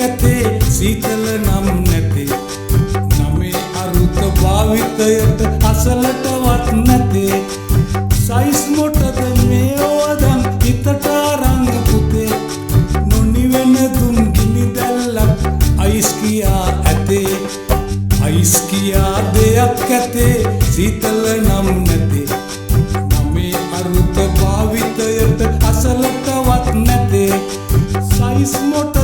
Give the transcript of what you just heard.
ඇතේ සීතල නම් නැතේ නමේ අරුත භාවිතයට අසලටවත් නැතේ සයිස් මොටද මේ ඕදන් හිතට අරන් පුතේ නොනිවෙන දුම් ගිනි දැල්ලක් අයිස් කියා ඇතේ අයිස් කියා දෙයක් ඇතේ සීතල නම් නැතේ නමේ අරුත භාවිතයට අසලටවත් නැතේ සයිස් මොට